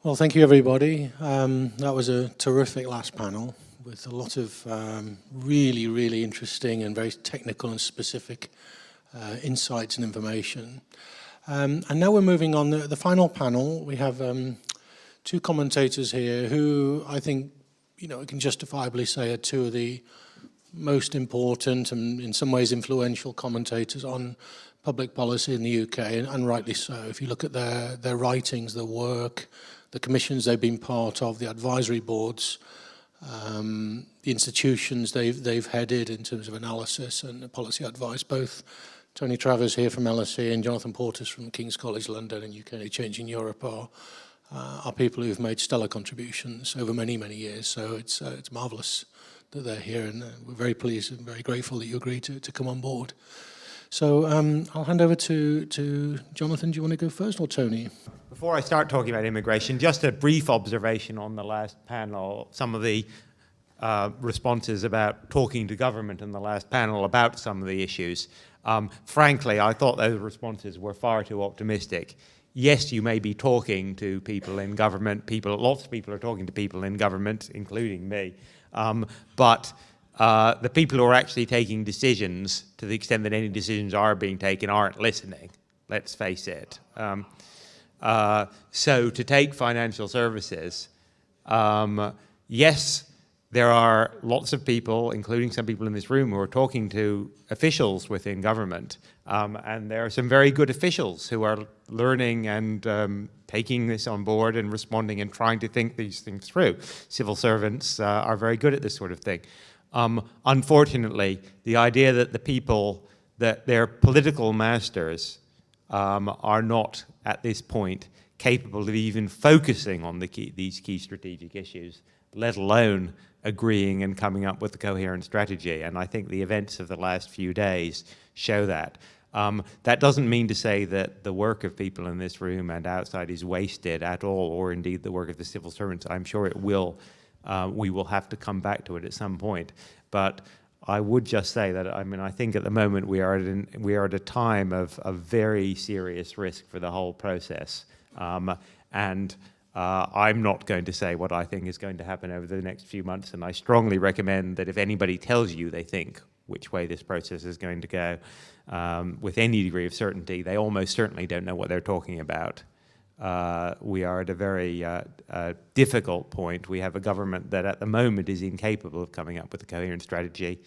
Well, thank you, everybody. That was a terrific last panel with a lot of really, really interesting and very technical and specific insights and information. And now we're moving on. The final panel, we have two commentators here who I think, we can justifiably say are two of the most important and in some ways influential commentators on public policy in the UK, and rightly so. If you look at their writings, their work, the commissions they've been part of, the advisory boards, the institutions they've headed in terms of analysis and policy advice. Both Tony Travers here from LSE and Jonathan Portis from King's College London and UK Changing Europe are people who've made stellar contributions over many, many years. So it's marvellous that they're here, and we're very pleased and very grateful that you agreed to come on board. So I'll hand over to Jonathan. Do you want to go first, or Tony? Before I start talking about immigration, just a brief observation on the last panel. Some of the responses about talking to government in the last panel about some of the issues. Frankly, I thought those responses were far too optimistic. Yes, you may be talking to people in government. Lots of people are talking to people in government, including me. But the people who are actually taking decisions, to the extent that any decisions are being taken, aren't listening. Let's face it. So to take financial services, yes, there are lots of people, including some people in this room, who are talking to officials within government. And there are some very good officials who are learning and taking this on board and responding and trying to think these things through. Civil servants are very good at this sort of thing. Unfortunately, the idea that that their political masters are not, at this point, capable of even focusing on these key strategic issues, let alone agreeing and coming up with a coherent strategy. And I think the events of the last few days show that. That doesn't mean to say that the work of people in this room and outside is wasted at all, or indeed the work of the civil servants. I'm sure it will. We will have to come back to it at some point. But I would just say that, I think at the moment we are at a time of very serious risk for the whole process. I'm not going to say what I think is going to happen over the next few months, and I strongly recommend that if anybody tells you they think which way this process is going to go with any degree of certainty, they almost certainly don't know what they're talking about. We are at a very difficult point. We have a government that at the moment is incapable of coming up with a coherent strategy.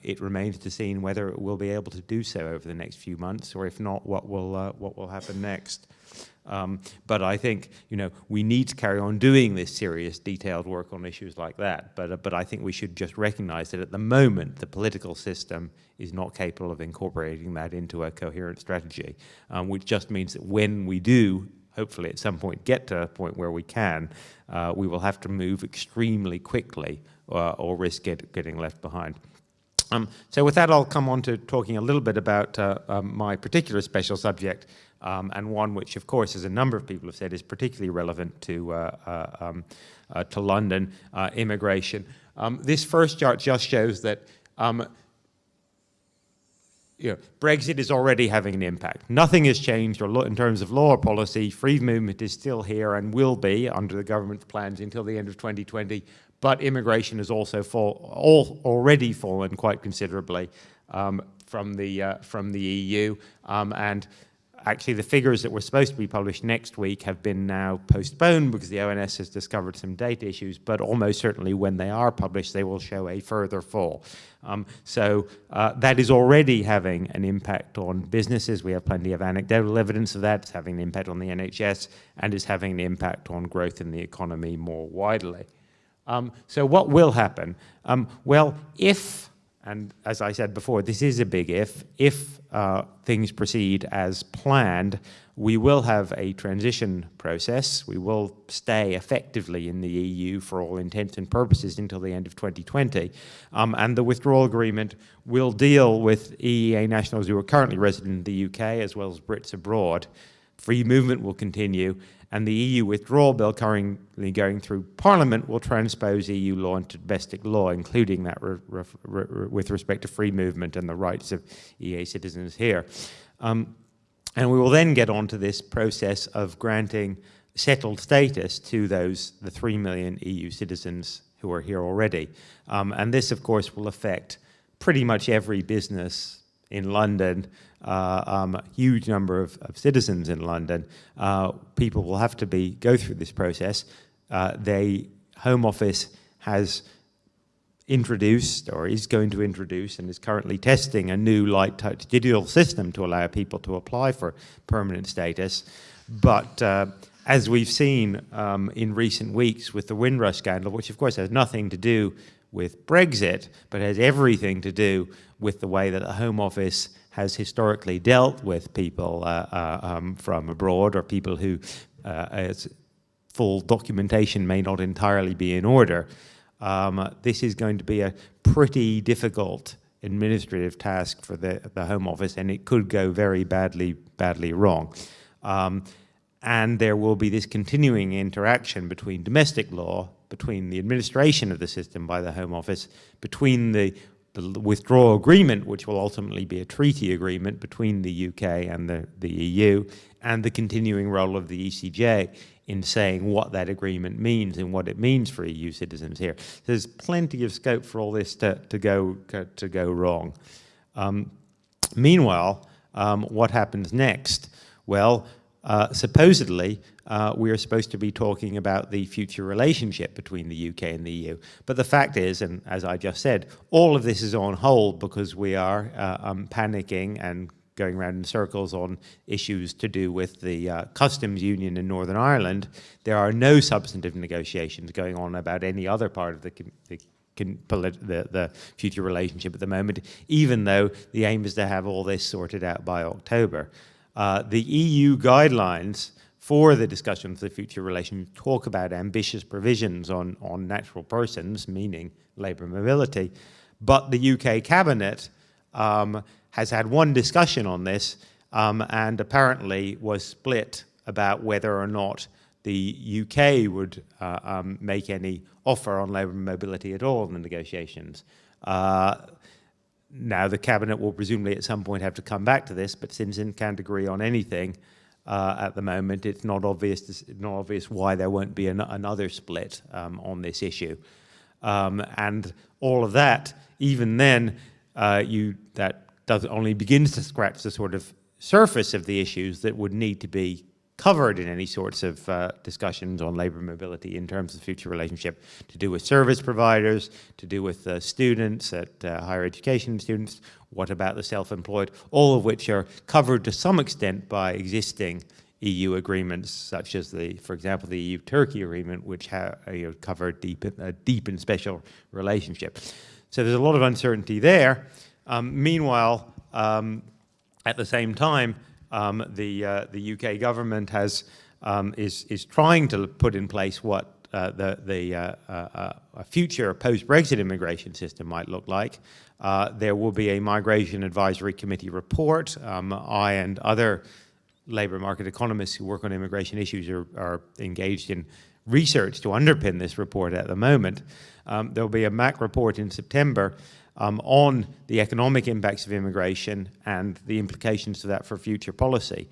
It remains to be seen whether it will be able to do so over the next few months, or if not, what will happen next. But I think we need to carry on doing this serious, detailed work on issues like that. But I think we should just recognise that at the moment the political system is not capable of incorporating that into a coherent strategy, which just means that when we do, hopefully at some point, get to a point where we can, we will have to move extremely quickly or risk getting left behind. So with that, I'll come on to talking a little bit about my particular special subject, and one which, of course, as a number of people have said, is particularly relevant to London, immigration. This first chart just shows that Brexit is already having an impact. Nothing has changed in terms of law or policy. Free movement is still here and will be under the government's plans until the end of 2020. But immigration has also already fallen quite considerably from the EU, and actually the figures that were supposed to be published next week have been now postponed because the ONS has discovered some data issues, but almost certainly when they are published they will show a further fall. So that is already having an impact on businesses. We have plenty of anecdotal evidence of that. It's having an impact on the NHS and is having an impact on growth in the economy more widely. So what will happen? Well, if, and as I said before, this is a big if things proceed as planned, we will have a transition process. We will stay effectively in the EU for all intents and purposes until the end of 2020. And the withdrawal agreement will deal with EEA nationals who are currently resident in the UK as well as Brits abroad. Free movement will continue, and the EU withdrawal bill currently going through Parliament will transpose EU law into domestic law, including that with respect to free movement and the rights of EEA citizens here. And we will then get on to this process of granting settled status to the 3 million EU citizens who are here already. And this, of course, will affect pretty much every business in London, huge number of citizens in London. People will have to go through this process. Home Office has introduced, or is going to introduce, and is currently testing a new light touch digital system to allow people to apply for permanent status. But as we've seen in recent weeks with the Windrush scandal, which of course has nothing to do with Brexit, but has everything to do with the way that the Home Office has historically dealt with people from abroad, or people who full documentation may not entirely be in order. This is going to be a pretty difficult administrative task for the Home Office, and it could go very badly wrong. And there will be this continuing interaction between domestic law, between the administration of the system by the Home Office, between the withdrawal agreement, which will ultimately be a treaty agreement between the UK and the EU, and the continuing role of the ECJ in saying what that agreement means and what it means for EU citizens here. There's plenty of scope for all this to go wrong. Meanwhile, what happens next? Well, supposedly, we are supposed to be talking about the future relationship between the UK and the EU. But the fact is, and as I just said, all of this is on hold because we are panicking and going around in circles on issues to do with the customs union in Northern Ireland. There are no substantive negotiations going on about any other part of the future relationship at the moment, even though the aim is to have all this sorted out by October. The EU guidelines for the discussion of the future relationship talk about ambitious provisions on natural persons, meaning labour mobility, but the UK Cabinet has had one discussion on this and apparently was split about whether or not the UK would make any offer on labour mobility at all in the negotiations. Now, the Cabinet will presumably at some point have to come back to this, but since it can't agree on anything at the moment, it's not obvious why there won't be another split on this issue. And all of that, even then, that only begins to scratch the sort of surface of the issues that would need to be covered in any sorts of discussions on labour mobility in terms of the future relationship, to do with service providers, to do with students at higher education students, what about the self-employed, all of which are covered to some extent by existing EU agreements, such as for example, the EU-Turkey agreement, which cover a deep and special relationship. So there's a lot of uncertainty there. Meanwhile, at the same time, the UK government is trying to put in place what a future post-Brexit immigration system might look like. There will be a Migration Advisory Committee report. I and other labour market economists who work on immigration issues are engaged in research to underpin this report at the moment. There will be a MAC report in September on the economic impacts of immigration and the implications of that for future policy.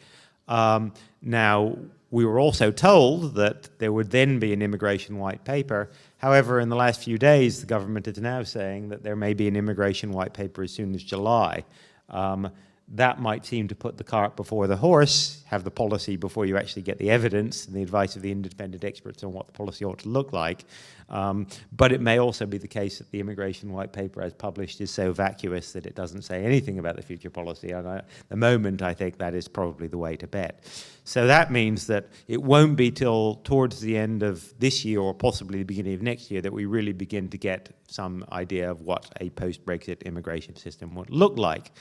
Now, we were also told that there would then be an immigration white paper. However, in the last few days, the government is now saying that there may be an immigration white paper as soon as July. That might seem to put the cart before the horse, have the policy before you actually get the evidence and the advice of the independent experts on what the policy ought to look like. But it may also be the case that the immigration white paper as published is so vacuous that it doesn't say anything about the future policy. And at the moment, I think that is probably the way to bet. So that means that it won't be till towards the end of this year or possibly the beginning of next year that we really begin to get some idea of what a post-Brexit immigration system would look like.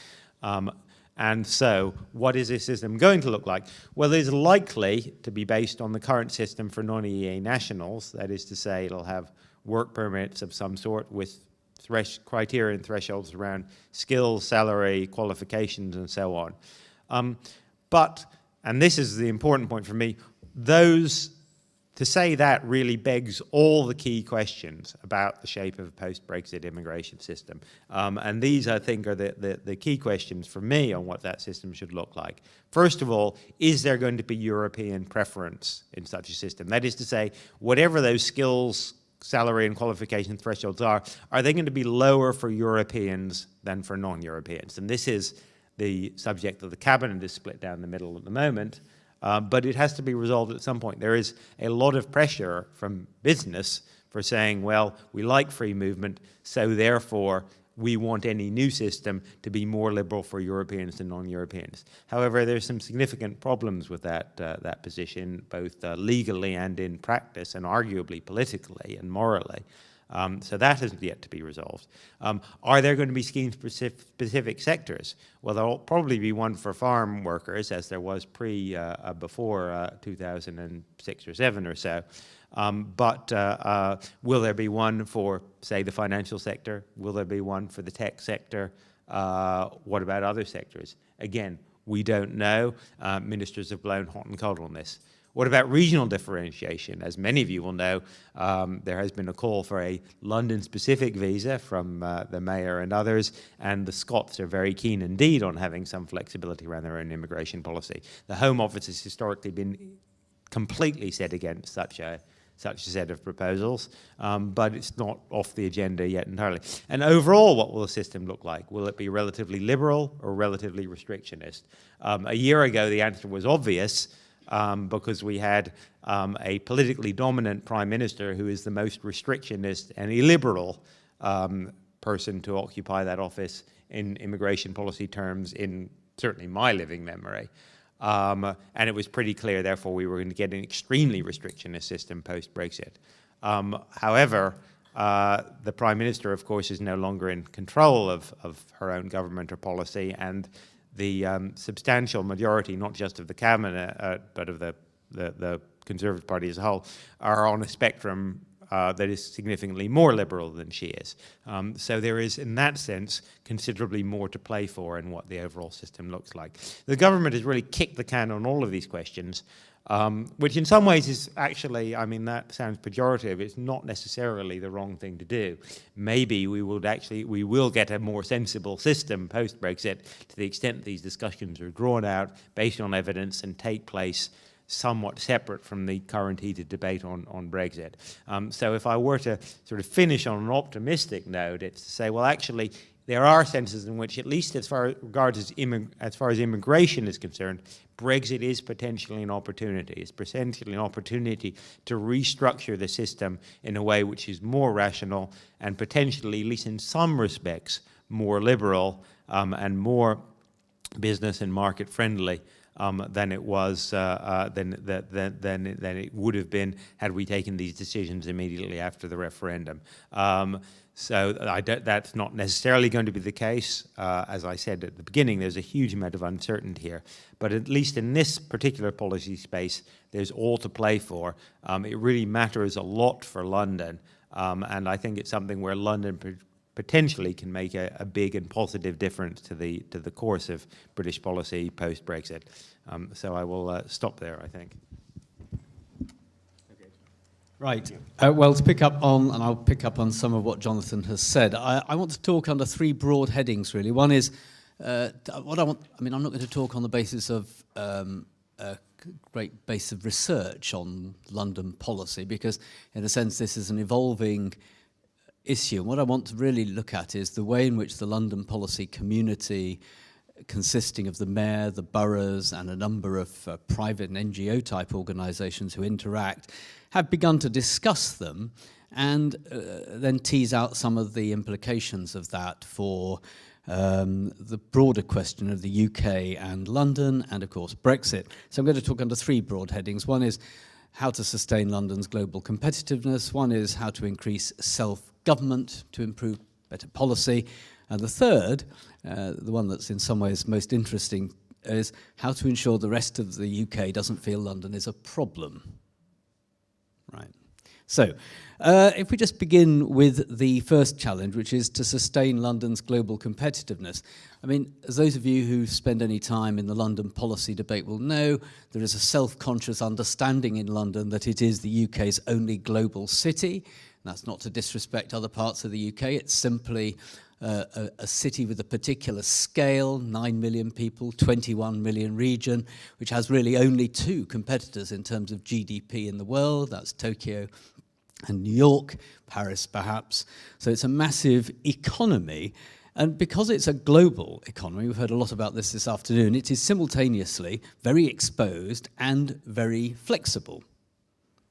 And so, what is this system going to look like? Well, it is likely to be based on the current system for non-EEA nationals. That is to say, it'll have work permits of some sort with criteria and thresholds around skills, salary, qualifications, and so on. But, and this is the important point for me, those to say that really begs all the key questions about the shape of a post-Brexit immigration system. And these, I think, are the key questions for me on what that system should look like. First of all, is there going to be European preference in such a system? That is to say, whatever those skills, salary and qualification thresholds are they going to be lower for Europeans than for non-Europeans? And this is the subject of the cabinet is split down the middle at the moment. But it has to be resolved at some point. There is a lot of pressure from business for saying, well, we like free movement, so therefore we want any new system to be more liberal for Europeans than non-Europeans. However, there's some significant problems with that position, both legally and in practice, and arguably politically and morally. So that hasn't yet to be resolved. Are there going to be scheme-specific sectors? Well, there will probably be one for farm workers, as there was before 2006 or 7 or so. But will there be one for, say, the financial sector? Will there be one for the tech sector? What about other sectors? Again, we don't know. Ministers have blown hot and cold on this. What about regional differentiation? As many of you will know, there has been a call for a London-specific visa from the Mayor and others, and the Scots are very keen indeed on having some flexibility around their own immigration policy. The Home Office has historically been completely set against such a set of proposals, but it's not off the agenda yet entirely. And overall, what will the system look like? Will it be relatively liberal or relatively restrictionist? A year ago, the answer was obvious, because we had a politically dominant prime minister who is the most restrictionist and illiberal person to occupy that office in immigration policy terms in certainly my living memory. And it was pretty clear, therefore, we were going to get an extremely restrictionist system post-Brexit. However, the Prime Minister, of course, is no longer in control of her own government or policy, and the substantial majority, not just of the cabinet, but of the Conservative Party as a whole, are on a spectrum that is significantly more liberal than she is. So there is, in that sense, considerably more to play for in what the overall system looks like. The government has really kicked the can on all of these questions, which in some ways is actually, I mean, that sounds pejorative. It's not necessarily the wrong thing to do. Maybe we will get a more sensible system post-Brexit to the extent these discussions are drawn out based on evidence and take place somewhat separate from the current heated debate on Brexit. So if I were to sort of finish on an optimistic note, it's to say, well, actually, there are senses in which, at least as far as immigration is concerned, Brexit is potentially an opportunity. It's potentially an opportunity to restructure the system in a way which is more rational and potentially, at least in some respects, more liberal and more business and market friendly than it was than it would have been had we taken these decisions immediately after the referendum. So that's not necessarily going to be the case. As I said at the beginning, there's a huge amount of uncertainty here. But at least in this particular policy space, there's all to play for. It really matters a lot for London. And I think it's something where London potentially can make a big and positive difference to the course of British policy post-Brexit. So I will stop there, I think. Right. Well, to pick up on, and I'll pick up on some of what Jonathan has said, I want to talk under 3 broad headings, really. One is what I want. I mean, I'm not going to talk on the basis of a great base of research on London policy, because in a sense this is an evolving issue. And what I want to really look at is the way in which the London policy community, consisting of the mayor, the boroughs, and a number of private and NGO-type organisations who interact, have begun to discuss them and then tease out some of the implications of that for the broader question of the UK and London and, of course, Brexit. So I'm going to talk under 3 broad headings. One is how to sustain London's global competitiveness. One is how to increase self-government to improve better policy. And the third, the one that's in some ways most interesting, is how to ensure the rest of the UK doesn't feel London is a problem. Right. So, if we just begin with the first challenge, which is to sustain London's global competitiveness. I mean, as those of you who spend any time in the London policy debate will know, there is a self-conscious understanding in London that it is the UK's only global city. And that's not to disrespect other parts of the UK. It's simply a city with a particular scale, 9 million people, 21 million region, which has really only two competitors in terms of GDP in the world. That's Tokyo and New York, Paris perhaps. So it's a massive economy. And because it's a global economy, we've heard a lot about this afternoon, it is simultaneously very exposed and very flexible.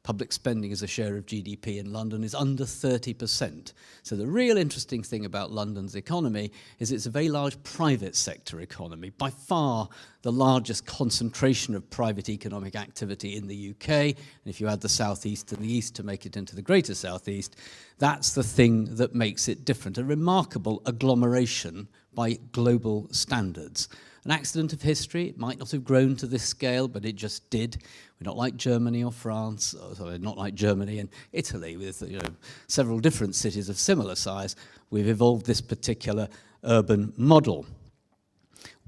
Public spending as a share of GDP in London is under 30%. So the real interesting thing about London's economy is it's a very large private sector economy, by far the largest concentration of private economic activity in the UK. And if you add the southeast and the east to make it into the greater southeast, that's the thing that makes it different, a remarkable agglomeration by global standards. An accident of history, it might not have grown to this scale, but it just did. We're not like Germany or France, or sorry, not like Germany and Italy, with several different cities of similar size. We've evolved this particular urban model.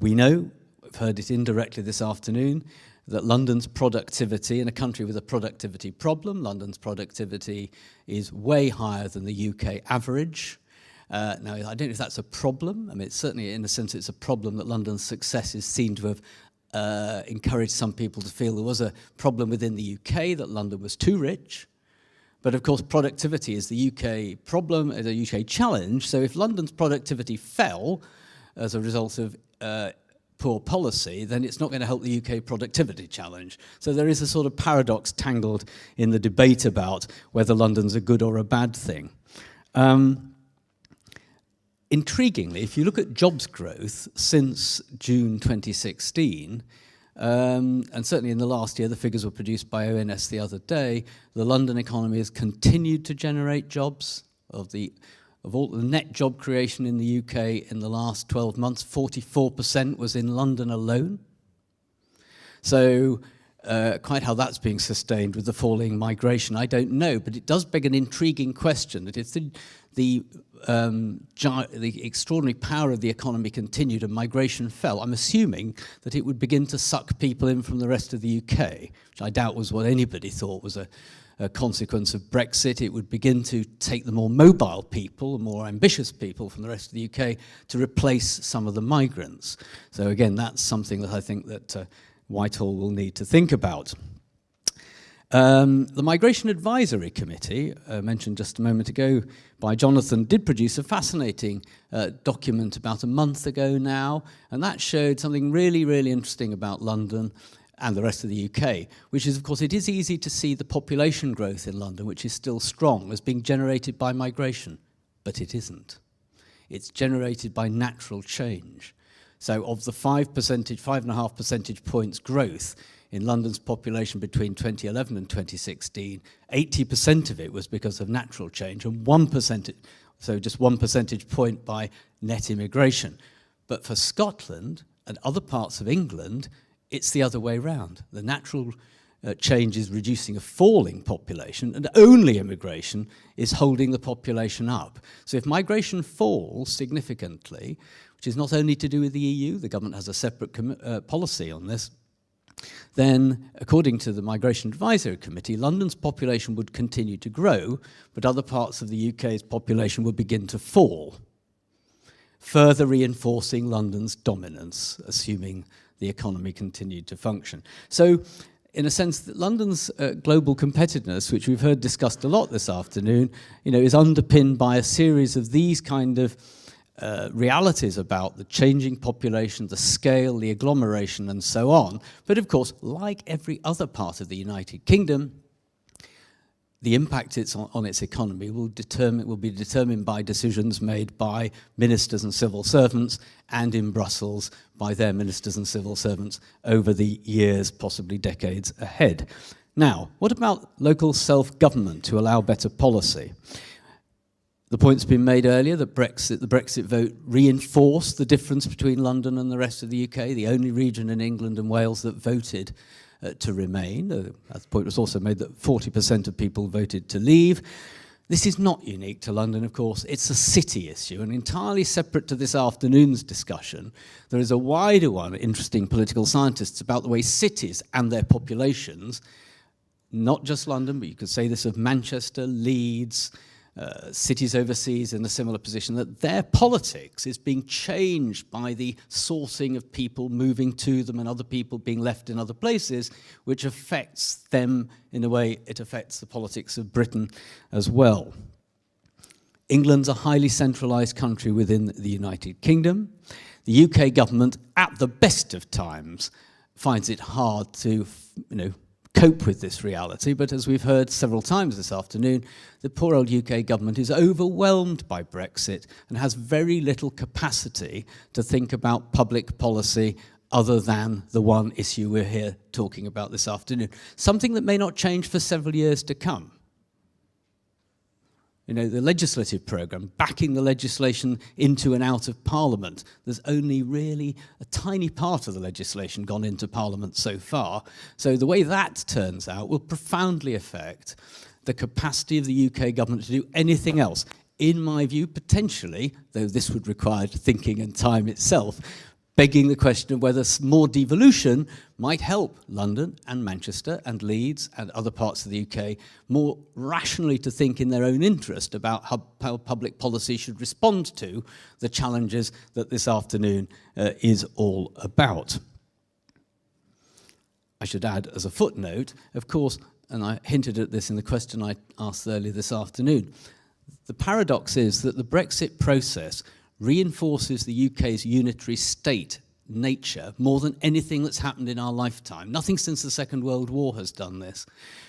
We know, we've heard it indirectly this afternoon, that London's productivity, in a country with a productivity problem, London's productivity is way higher than the UK average. Now, I don't know if that's a problem. I mean, it's certainly, in a sense, it's a problem that London's successes seem to have encouraged some people to feel there was a problem within the UK, that London was too rich. But of course, productivity is the UK problem, the UK challenge. So if London's productivity fell as a result of poor policy, then it's not going to help the UK productivity challenge. So there is a sort of paradox tangled in the debate about whether London's a good or a bad thing. Intriguingly, if you look at jobs growth since June 2016, and certainly in the last year, the figures were produced by ONS the other day, the London economy has continued to generate jobs. Of all the net job creation in the UK in the last 12 months, 44% was in London alone. So quite how that's being sustained with the falling migration, I don't know, but it does beg an intriguing question, that if the extraordinary power of the economy continued and migration fell, I'm assuming that it would begin to suck people in from the rest of the UK, which I doubt was what anybody thought was a consequence of Brexit. It would begin to take the more mobile people, more ambitious people from the rest of the UK to replace some of the migrants. So again, that's something that I think that Whitehall will need to think about. The Migration Advisory Committee, mentioned just a moment ago by Jonathan, did produce a fascinating document about a month ago now, and that showed something really, really interesting about London and the rest of the UK, which is, of course, it is easy to see the population growth in London, which is still strong, as being generated by migration, but it isn't. It's generated by natural change. So of the 5.5 percentage points growth in London's population between 2011 and 2016, 80% of it was because of natural change, and 1%, so just 1 percentage point by net immigration. But for Scotland and other parts of England, it's the other way round. The natural change is reducing a falling population, and only immigration is holding the population up. So if migration falls significantly, which is not only to do with the EU, the government has a separate policy on this, then, according to the Migration Advisory Committee, London's population would continue to grow, but other parts of the UK's population would begin to fall, further reinforcing London's dominance, assuming the economy continued to function. So, in a sense, London's global competitiveness, which we've heard discussed a lot this afternoon, is underpinned by a series of these kind of realities about the changing population, the scale, the agglomeration, and so on. But of course, like every other part of the United Kingdom, the impact on its economy will be determined by decisions made by ministers and civil servants, and in Brussels by their ministers and civil servants over the years, possibly decades ahead. Now, what about local self-government to allow better policy? The point's been made earlier that the Brexit vote reinforced the difference between London and the rest of the UK, the only region in England and Wales that voted to remain. The point was also made that 40% of people voted to leave. This is not unique to London, of course. It's a city issue, and entirely separate to this afternoon's discussion, there is a wider one, interesting political scientists, about the way cities and their populations, not just London, but you could say this of Manchester, Leeds, cities overseas in a similar position, that their politics is being changed by the sourcing of people moving to them and other people being left in other places, which affects them in a way it affects the politics of Britain as well. England's a highly centralised country within the United Kingdom. The UK government, at the best of times, finds it hard to, cope with this reality, but as we've heard several times this afternoon, the poor old UK government is overwhelmed by Brexit and has very little capacity to think about public policy other than the one issue we're here talking about this afternoon. Something that may not change for several years to come. The legislative programme, backing the legislation into and out of Parliament. There's only really a tiny part of the legislation gone into Parliament so far. So the way that turns out will profoundly affect the capacity of the UK government to do anything else. In my view, potentially, though this would require thinking and time itself, begging the question of whether more devolution might help London and Manchester and Leeds and other parts of the UK more rationally to think in their own interest about how public policy should respond to the challenges that this afternoon is all about. I should add as a footnote, of course, and I hinted at this in the question I asked earlier this afternoon, the paradox is that the Brexit process reinforces the UK's unitary state nature more than anything that's happened in our lifetime. Nothing since the Second World War has done this,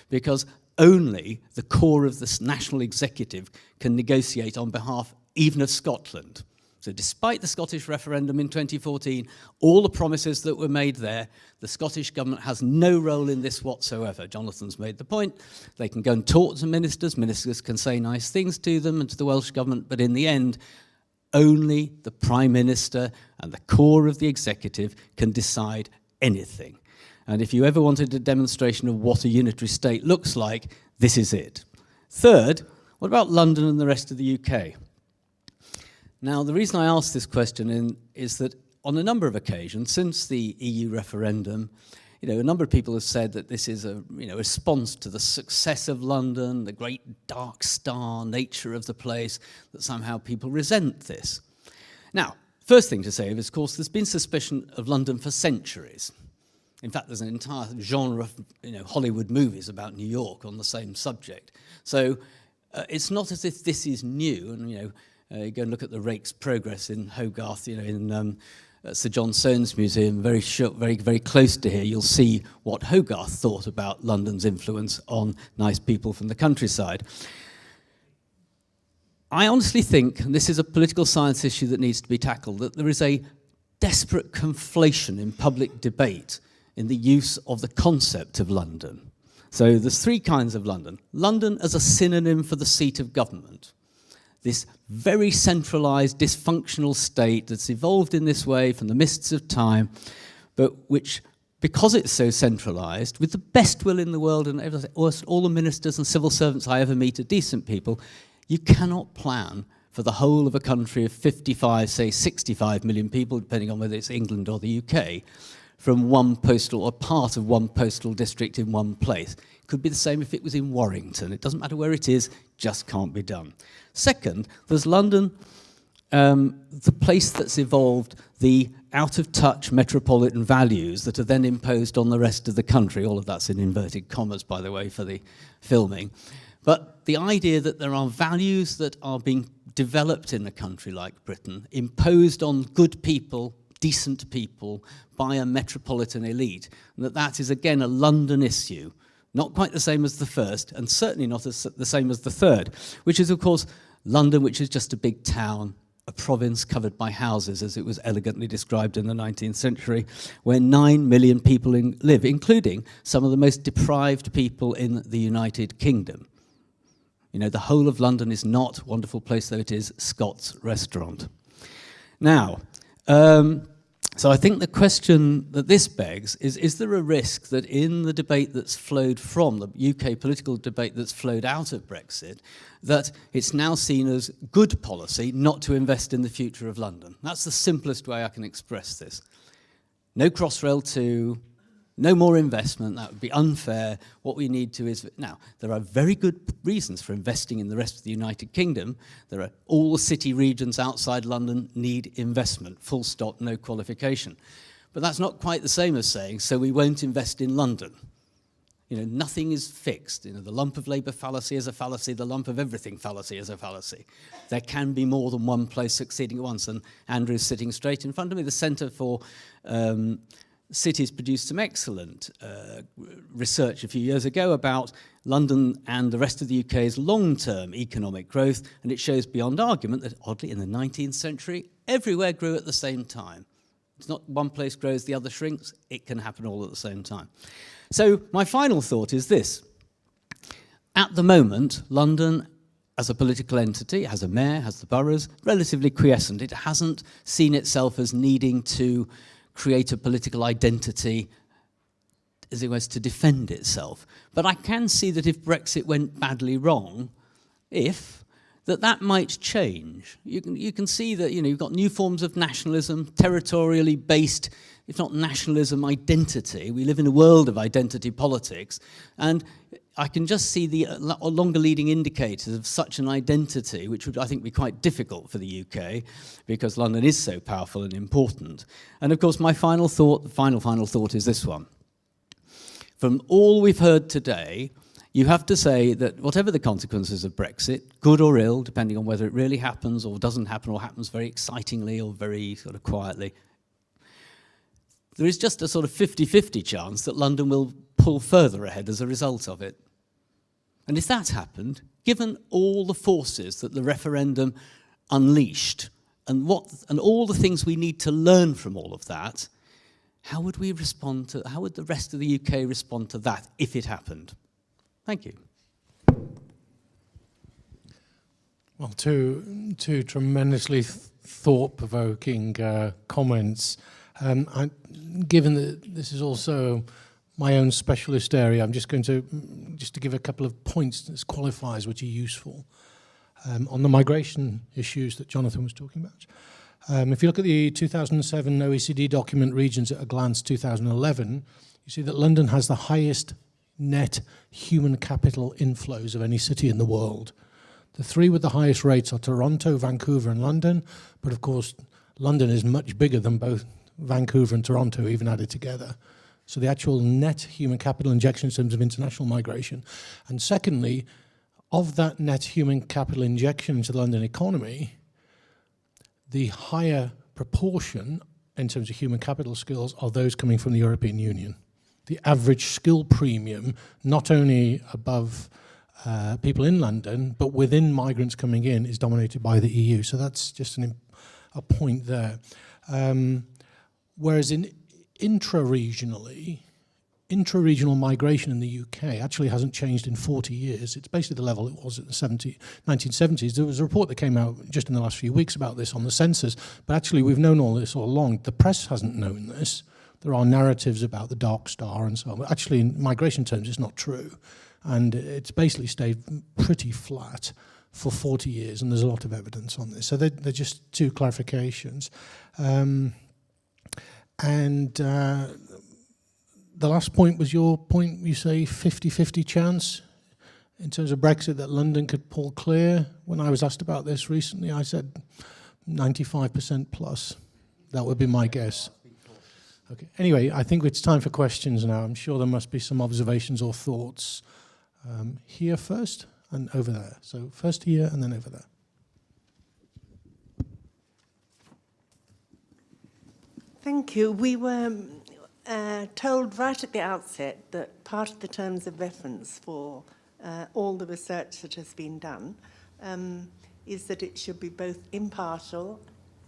because only the core of this national executive can negotiate on behalf even of Scotland. So despite the Scottish referendum in 2014, all the promises that were made there, the Scottish government has no role in this whatsoever. Jonathan's made the point. They can go and talk to ministers. Ministers can say nice things to them and to the Welsh government, but in the end, only the Prime Minister and the core of the executive can decide anything. And if you ever wanted a demonstration of what a unitary state looks like, this is it. Third, what about London and the rest of the UK? Now, the reason I ask this question is that on a number of occasions since the EU referendum, a number of people have said that this is a response to the success of London, the great dark star nature of the place, that somehow people resent this. Now, first thing to say is, of course, there's been suspicion of London for centuries. In fact, there's an entire genre of Hollywood movies about New York on the same subject. So it's not as if this is new. And you go and look at the Rake's Progress in Hogarth, in Sir John Soane's museum, very close to here, you'll see what Hogarth thought about London's influence on nice people from the countryside. I honestly think, and this is a political science issue that needs to be tackled, that there is a desperate conflation in public debate in the use of the concept of London. So there's three kinds of London. London as a synonym for the seat of government. This very centralised, dysfunctional state that's evolved in this way from the mists of time, but which, because it's so centralised, with the best will in the world, and all the ministers and civil servants I ever meet are decent people, you cannot plan for the whole of a country of 55, say 65 million people, depending on whether it's England or the UK, from one postal or part of one postal district in one place. It could be the same if it was in Warrington. It doesn't matter where it is, just can't be done. Second, there's London, the place that's evolved the out-of-touch metropolitan values that are then imposed on the rest of the country. All of that's in inverted commas, by the way, for the filming. But the idea that there are values that are being developed in a country like Britain, imposed on good people, decent people, by a metropolitan elite, and that is, again, a London issue. Not quite the same as the first, and certainly not the same as the third, which is, of course, London, which is just a big town, a province covered by houses, as it was elegantly described in the 19th century, where 9 million people live, including some of the most deprived people in the United Kingdom. The whole of London is not, wonderful place though it is, Scott's restaurant. Now, So I think the question that this begs is there a risk that in the debate that's flowed from, the UK political debate that's flowed out of Brexit, that it's now seen as good policy not to invest in the future of London? That's the simplest way I can express this. No Crossrail 2, no more investment, that would be unfair. What we need to is... Now, there are very good reasons for investing in the rest of the United Kingdom. There are all the city regions outside London need investment, full stop, no qualification. But that's not quite the same as saying, so we won't invest in London. You know, nothing is fixed. You know, the lump of Labour fallacy is a fallacy, the lump of everything fallacy is a fallacy. There can be more than one place succeeding at once, and Andrew's sitting straight in front of me. The Centre for Cities produced some excellent research a few years ago about London and the rest of the UK's long-term economic growth, and it shows beyond argument that, oddly, in the 19th century, everywhere grew at the same time. It's not one place grows, the other shrinks. It can happen all at the same time. So my final thought is this. At the moment, London, as a political entity, has a mayor, has the boroughs, relatively quiescent. It hasn't seen itself as needing to create a political identity, as it was, to defend itself. But I can see that if Brexit went badly wrong, that might change. You can see that, you know, you've got new forms of nationalism, territorially based, if not nationalism, identity. We live in a world of identity politics, and I can just see the longer leading indicators of such an identity, which would, I think, be quite difficult for the UK, because London is so powerful and important. And of course, my final thought, the final thought is this one. From all we've heard today, you have to say that whatever the consequences of Brexit, good or ill, depending on whether it really happens or doesn't happen or happens very excitingly or very sort of quietly, there is just a sort of 50-50 chance that London will pull further ahead as a result of it. And if that happened, given all the forces that the referendum unleashed and all the things we need to learn from all of that, how would we respond to, how would the rest of the UK respond to that if it happened? Thank you. Well, two tremendously thought-provoking comments. Given that this is also my own specialist area, I'm just going to give a couple of points as qualifiers which are useful on the migration issues that Jonathan was talking about. If you look at the 2007 OECD document Regions at a Glance 2011, you see that London has the highest net human capital inflows of any city in the world. The three with the highest rates are Toronto, Vancouver and London, but of course London is much bigger than both Vancouver and Toronto even added together. So the actual net human capital injection in terms of international migration. And secondly, of that net human capital injection into the London economy, the higher proportion in terms of human capital skills are those coming from the European Union. The average skill premium, not only above people in London, but within migrants coming in, is dominated by the EU. So that's just a point there. Whereas in intra-regional migration in the UK actually hasn't changed in 40 years. It's basically the level it was in the 1970s. There was a report that came out just in the last few weeks about this on the census, but actually we've known all this all along. The press hasn't known this. There are narratives about the dark star and so on, but actually in migration terms it's not true. And it's basically stayed pretty flat for 40 years, and there's a lot of evidence on this. So they're just two clarifications. The last point was your point, you say 50-50 chance in terms of Brexit that London could pull clear. When I was asked about this recently, I said 95% plus. That would be my guess. Okay. Anyway, I think it's time for questions now. I'm sure there must be some observations or thoughts. Here first and over there. So first here and then over there. Thank you. We were told right at the outset that part of the terms of reference for all the research that has been done is that it should be both impartial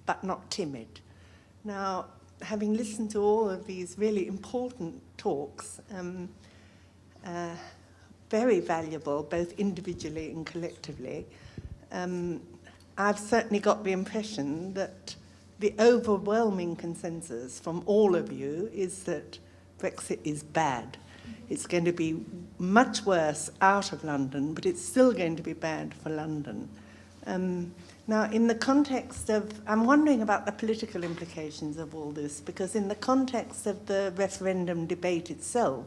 but not timid. Now, having listened to all of these really important talks, very valuable both individually and collectively, I've certainly got the impression that the overwhelming consensus from all of you is that Brexit is bad. It's going to be much worse out of London, but it's still going to be bad for London. Now, in the context of, I'm wondering about the political implications of all this, because in the context of the referendum debate itself,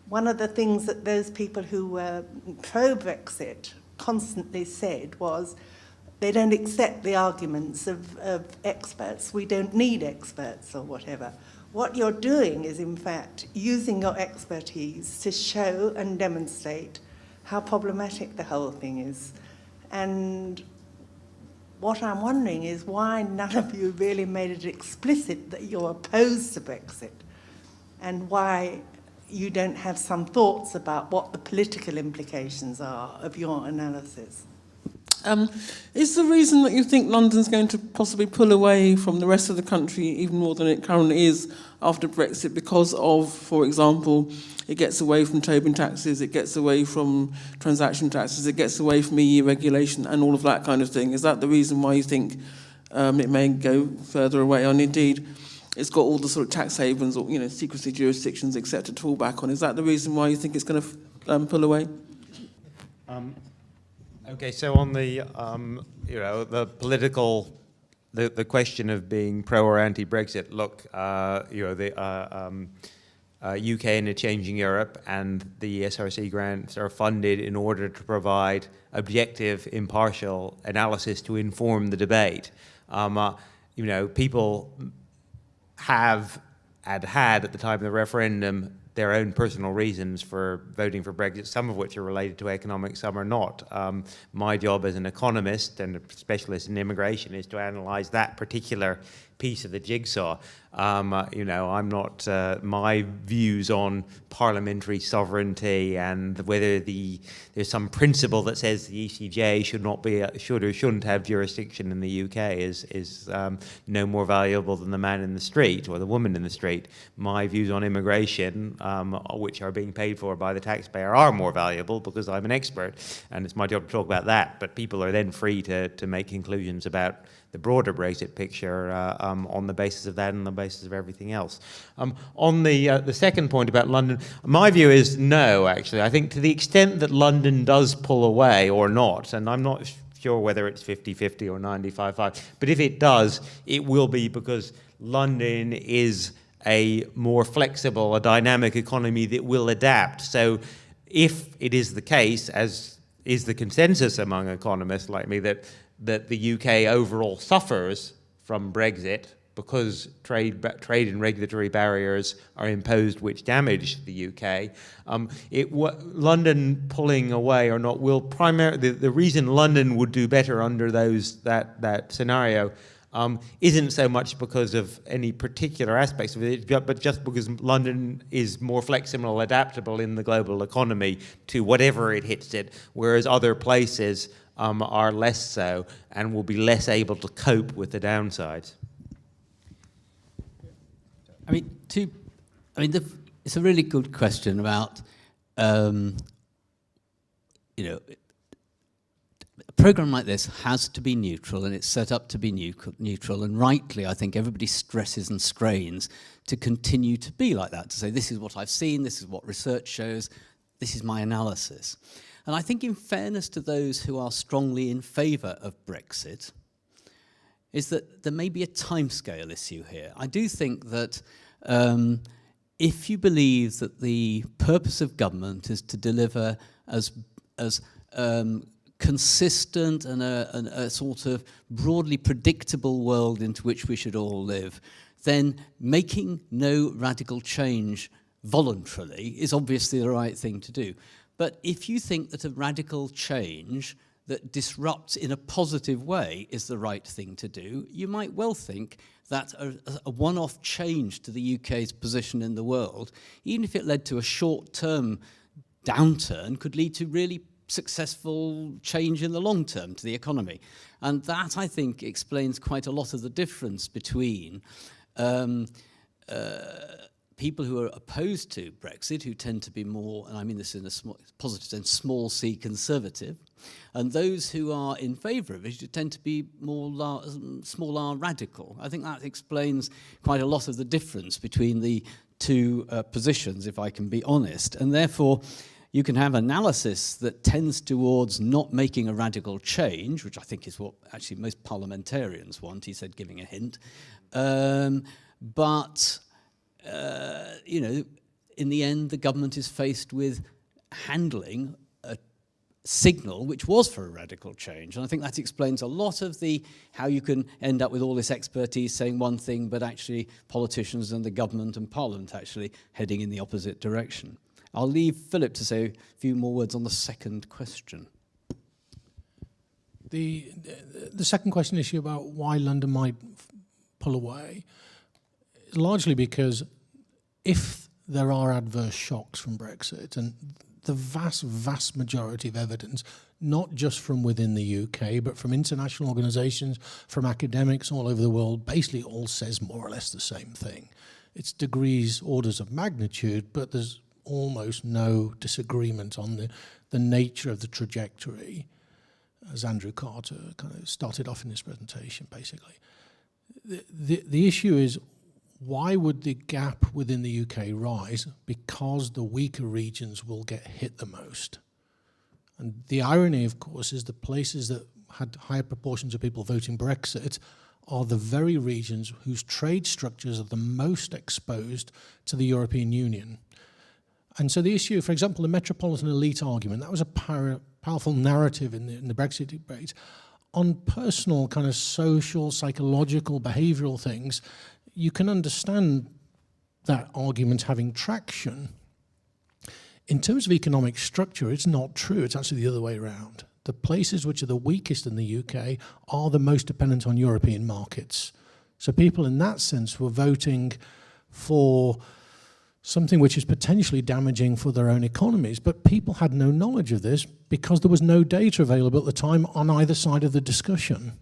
one of the things that those people who were pro-Brexit constantly said was they don't accept the arguments of experts. We don't need experts or whatever. What you're doing is, in fact, using your expertise to show and demonstrate how problematic the whole thing is. And what I'm wondering is why none of you really made it explicit that you're opposed to Brexit, and why you don't have some thoughts about what the political implications are of your analysis. Is the reason that you think London's going to possibly pull away from the rest of the country even more than it currently is after Brexit because of, for example, it gets away from Tobin taxes, it gets away from transaction taxes, it gets away from EU regulation and all of that kind of thing? Is that the reason why you think it may go further away? And indeed, it's got all the sort of tax havens or, secrecy jurisdictions, etc. to fall back on. Is that the reason why you think it's going to pull away? Okay, so on the the political, the question of being pro or anti-Brexit, look, the UK in a changing Europe and the SRC grants are funded in order to provide objective, impartial analysis to inform the debate. People have and had at the time of the referendum their own personal reasons for voting for Brexit, some of which are related to economics, some are not. My job as an economist and a specialist in immigration is to analyse that particular piece of the jigsaw. I'm not, my views on parliamentary sovereignty and whether there's some principle that says the ECJ should or shouldn't have jurisdiction in the UK is no more valuable than the man in the street or the woman in the street. My views on immigration, which are being paid for by the taxpayer, are more valuable because I'm an expert and it's my job to talk about that. But people are then free to make conclusions about the broader Brexit picture on the basis of that and the basis of everything else. On the second point about London, my view is no, actually. I think to the extent that London does pull away or not, and I'm not sure whether it's 50-50 or 95-5, but if it does, it will be because London is a more flexible, a dynamic economy that will adapt. So if it is the case, as is the consensus among economists like me, that the UK overall suffers from Brexit because trade and regulatory barriers are imposed which damage the UK. London pulling away or not will primarily, the reason London would do better under that scenario isn't so much because of any particular aspects of it, but just because London is more flexible, adaptable in the global economy to whatever it hits it, whereas other places are less so and will be less able to cope with the downsides. It's a really good question about, a program like this has to be neutral, and it's set up to be neutral, and rightly, I think everybody stresses and strains to continue to be like that, to say this is what I've seen, this is what research shows, this is my analysis. And I think in fairness to those who are strongly in favour of Brexit, is that there may be a timescale issue here. I do think that if you believe that the purpose of government is to deliver as consistent and a sort of broadly predictable world into which we should all live, then making no radical change voluntarily is obviously the right thing to do. But if you think that a radical change that disrupts in a positive way is the right thing to do, you might well think that a one-off change to the UK's position in the world, even if it led to a short-term downturn, could lead to really successful change in the long term to the economy. And that, I think, explains quite a lot of the difference between people who are opposed to Brexit, who tend to be more, and I mean this in a positive sense, small c conservative, and those who are in favour of it who tend to be more small r radical. I think that explains quite a lot of the difference between the two positions, if I can be honest, and therefore you can have analysis that tends towards not making a radical change, which I think is what actually most parliamentarians want, he said, giving a hint. You know, in the end, the government is faced with handling a signal which was for a radical change. And I think that explains a lot of how you can end up with all this expertise saying one thing, but actually politicians and the government and parliament actually heading in the opposite direction. I'll leave Philip to say a few more words on the second question. The second question issue about why London might pull away is largely because if there are adverse shocks from Brexit, and the vast majority of evidence, not just from within the UK, but from international organisations, from academics all over the world, basically all says more or less the same thing. It's degrees, orders of magnitude, but there's almost no disagreement on the nature of the trajectory, as Andrew Carter kind of started off in his presentation, basically. The issue is, why would the gap within the UK rise? Because the weaker regions will get hit the most. And the irony, of course, is the places that had higher proportions of people voting Brexit are the very regions whose trade structures are the most exposed to the European Union. And so the issue, for example, the metropolitan elite argument, that was a powerful narrative in the Brexit debate. On personal, kind of social, psychological, behavioural things, you can understand that argument having traction. In terms of economic structure, it's not true. It's actually the other way around. The places which are the weakest in the UK are the most dependent on European markets. So people in that sense were voting for something which is potentially damaging for their own economies. But people had no knowledge of this because there was no data available at the time on either side of the discussion.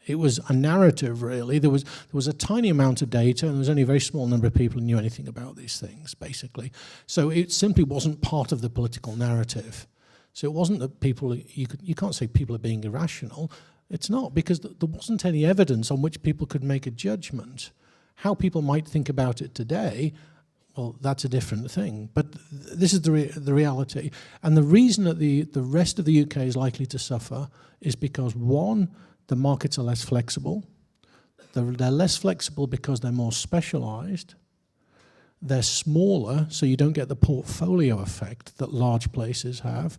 It was a narrative, really. There was a tiny amount of data, and there was only a very small number of people who knew anything about these things, basically. So it simply wasn't part of the political narrative. So it wasn't that people, you can't say people are being irrational. It's not, because there wasn't any evidence on which people could make a judgment. How people might think about it today, well, that's a different thing. But this is the reality. And the reason that the rest of the UK is likely to suffer is because, one, the markets are less flexible. They're less flexible because they're more specialised. They're smaller, so you don't get the portfolio effect that large places have.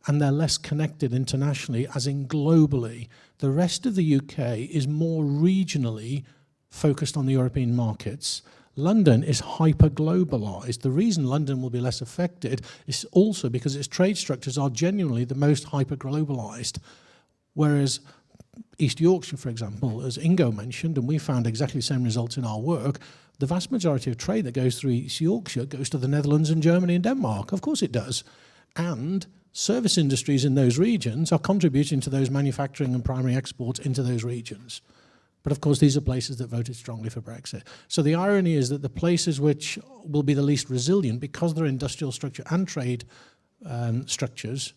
And they're less connected internationally, as in globally. The rest of the UK is more regionally focused on the European markets. London is hyper-globalised. The reason London will be less affected is also because its trade structures are genuinely the most hyper-globalised. Whereas East Yorkshire, for example, as Ingo mentioned, and we found exactly the same results in our work, the vast majority of trade that goes through East Yorkshire goes to the Netherlands and Germany and Denmark. Of course it does. And service industries in those regions are contributing to those manufacturing and primary exports into those regions. But of course, these are places that voted strongly for Brexit. So the irony is that the places which will be the least resilient, because their industrial structure and trade structures,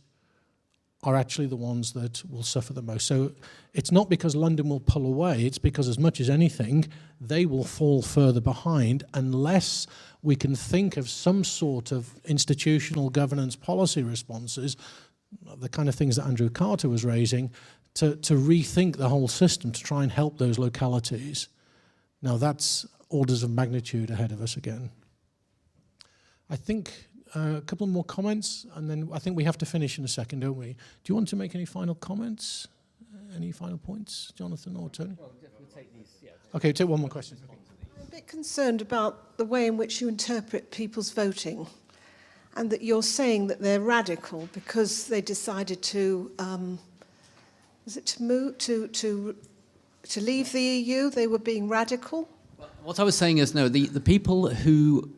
are actually the ones that will suffer the most. So it's not because London will pull away, it's because, as much as anything, they will fall further behind unless we can think of some sort of institutional governance policy responses, the kind of things that Andrew Carter was raising, to rethink the whole system, to try and help those localities. Now that's orders of magnitude ahead of us again. I think a couple more comments, and then I think we have to finish in a second, don't we? Do you want to make any final comments? Any final points, Jonathan or Tony? Well, we'll take these, yeah. Okay, take one more question. I'm a bit concerned about the way in which you interpret people's voting, and that you're saying that they're radical because they decided to to leave the EU? They were being radical? What I was saying is, no, the people who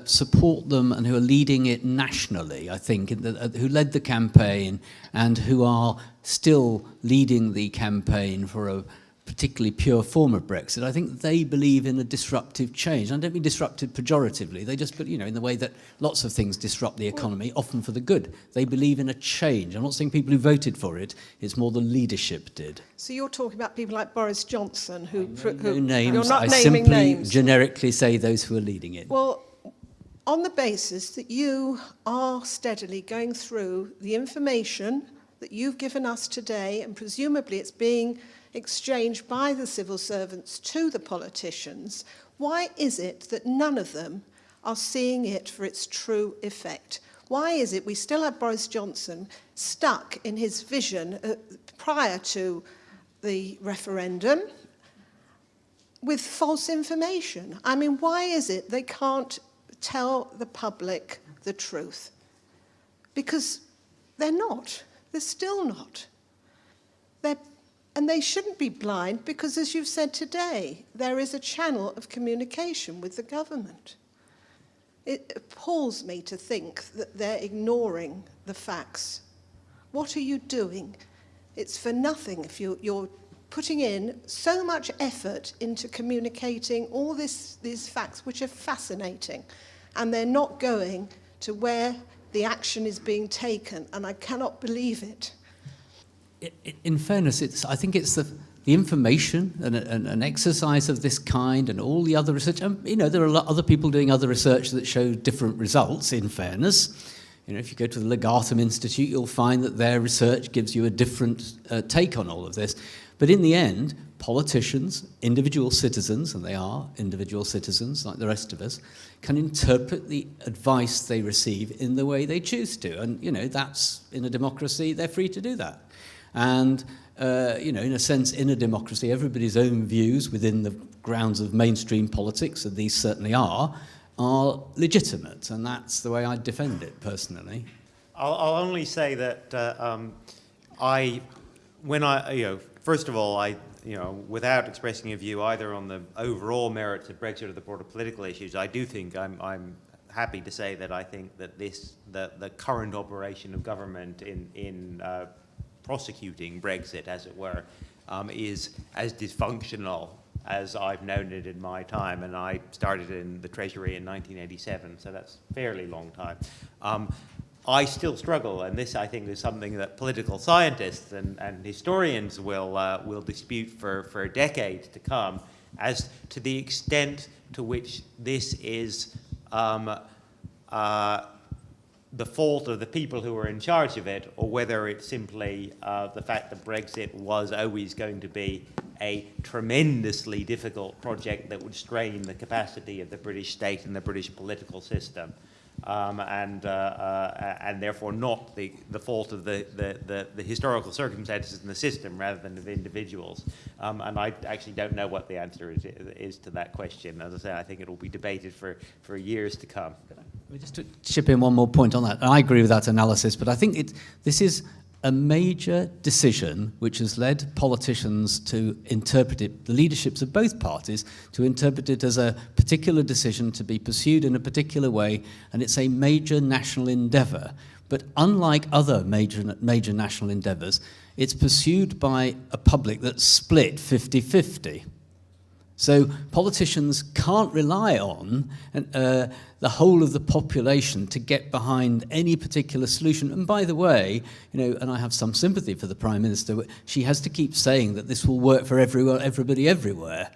support them and who are leading it nationally, I think, who led the campaign and who are still leading the campaign for a particularly pure form of Brexit. I think they believe in a disruptive change. I don't mean disruptive pejoratively. They just, in the way that lots of things disrupt the economy, often for the good. They believe in a change. I'm not saying people who voted for it. It's more the leadership did. So you're talking about people like Boris Johnson, who No names. you're not I naming simply names. generically say those who are leading it. Well, on the basis that you are steadily going through the information that you've given us today, and presumably it's being exchanged by the civil servants to the politicians, why is it that none of them are seeing it for its true effect? Why is it we still have Boris Johnson stuck in his vision prior to the referendum with false information? I mean, why is it they can't tell the public the truth? Because they're not. They're still not. And they shouldn't be blind because, as you've said today, there is a channel of communication with the government. It appalls me to think that they're ignoring the facts. What are you doing? It's for nothing if you're putting in so much effort into communicating all these facts, which are fascinating, and they're not going to where the action is being taken, and I cannot believe it. In fairness, I think it's the information and an exercise of this kind and all the other research. There are other people doing other research that show different results, in fairness. If you go to the Legatum Institute, you'll find that their research gives you a different take on all of this. But in the end, politicians, individual citizens, and they are individual citizens like the rest of us, can interpret the advice they receive in the way they choose to. And, that's, in a democracy, they're free to do that. And, in a sense, in a democracy, everybody's own views within the grounds of mainstream politics, and these certainly are legitimate. And that's the way I defend it, personally. I'll only say that first of all, without expressing a view either on the overall merits of Brexit or the broader political issues, I do think I'm happy to say that I think that the current operation of government in prosecuting Brexit, as it were, is as dysfunctional as I've known it in my time, and I started in the Treasury in 1987, so that's a fairly long time. I still struggle, and this I think is something that political scientists and historians will dispute for decades to come, as to the extent to which this is the fault of the people who are in charge of it, or whether it's simply the fact that Brexit was always going to be a tremendously difficult project that would strain the capacity of the British state and the British political system. And therefore not the fault of the historical circumstances in the system rather than of individuals. And I actually don't know what the answer is to that question. As I say, I think it will be debated for years to come. Just to chip in one more point on that, and I agree with that analysis, but I think this is a major decision which has led politicians to interpret it, the leaderships of both parties, to interpret it as a particular decision to be pursued in a particular way, and it's a major national endeavour. But unlike other major national endeavours, it's pursued by a public that's split 50-50. So politicians can't rely on the whole of the population to get behind any particular solution. And by the way, and I have some sympathy for the Prime Minister, she has to keep saying that this will work for everybody everywhere.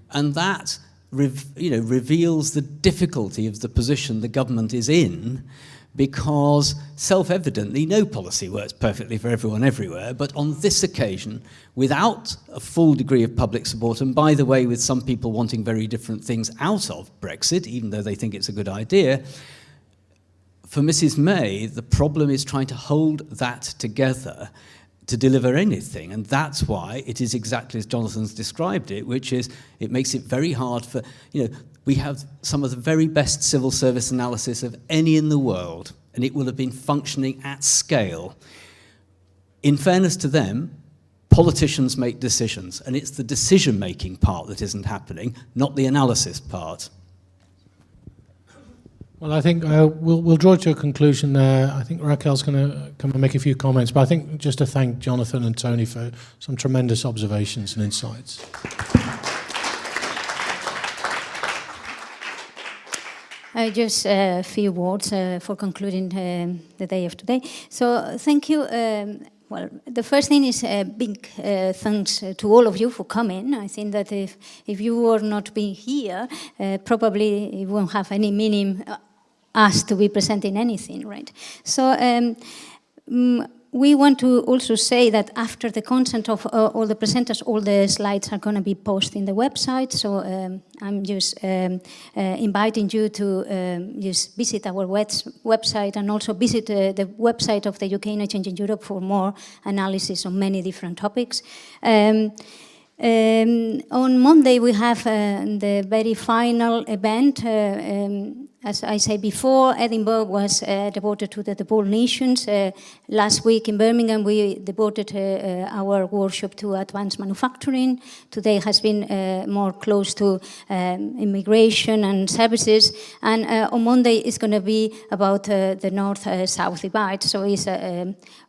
And that reveals the difficulty of the position the government is in, because self-evidently no policy works perfectly for everyone everywhere, but on this occasion, without a full degree of public support, and by the way, with some people wanting very different things out of Brexit, even though they think it's a good idea, for Mrs May, the problem is trying to hold that together to deliver anything, and that's why it is exactly as Jonathan's described it, which is it makes it very hard for, we have some of the very best civil service analysis of any in the world, and it will have been functioning at scale. In fairness to them, politicians make decisions, and it's the decision-making part that isn't happening, not the analysis part. Well, I think we'll draw to a conclusion there. I think Raquel's going to come and make a few comments, but I think just to thank Jonathan and Tony for some tremendous observations and insights. Just a few words for concluding the day of today. So thank you. Well, the first thing is big thanks to all of you for coming. I think that if you were not being here, probably it won't have any meaning us to be presenting anything, right? So we want to also say that after the consent of all the presenters, all the slides are going to be posted in the website. So I'm just inviting you to just visit our website and also visit the website of the UK Interchange in Europe for more analysis on many different topics. On Monday, we have the very final event. As I said before, Edinburgh was devoted to the devolved nations. Last week in Birmingham, we devoted our workshop to advanced manufacturing. Today has been more close to immigration and services. And on Monday, it's going to be about the north-south divide. So it's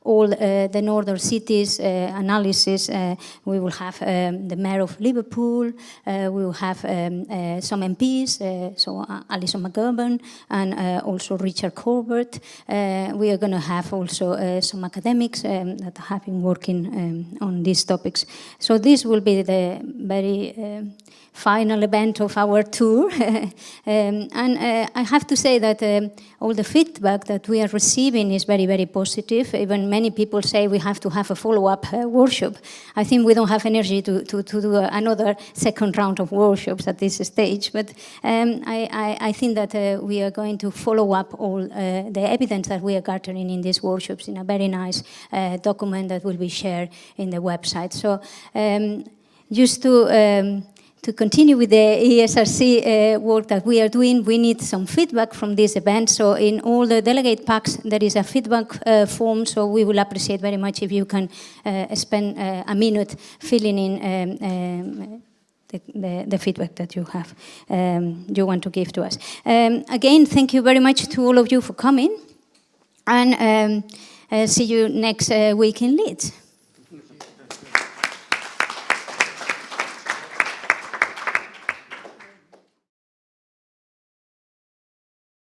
all the northern cities analysis. We will have the mayor of Liverpool. We will have some MPs, so Alison McGovern, and also Richard Corbett. We are going to have also some academics that have been working on these topics. So this will be the very final event of our tour. And I have to say that all the feedback that we are receiving is very, very positive. Even many people say we have to have a follow-up workshop. I think we don't have energy to do another second round of workshops at this stage, but I think that we are going to follow up all the evidence that we are gathering in these workshops in a very nice document that will be shared in the website. So just to continue with the ESRC work that we are doing, we need some feedback from this event. So in all the delegate packs, there is a feedback form, so we will appreciate very much if you can spend a minute filling in the feedback that you have, you want to give to us. Again, thank you very much to all of you for coming, and see you next week in Leeds.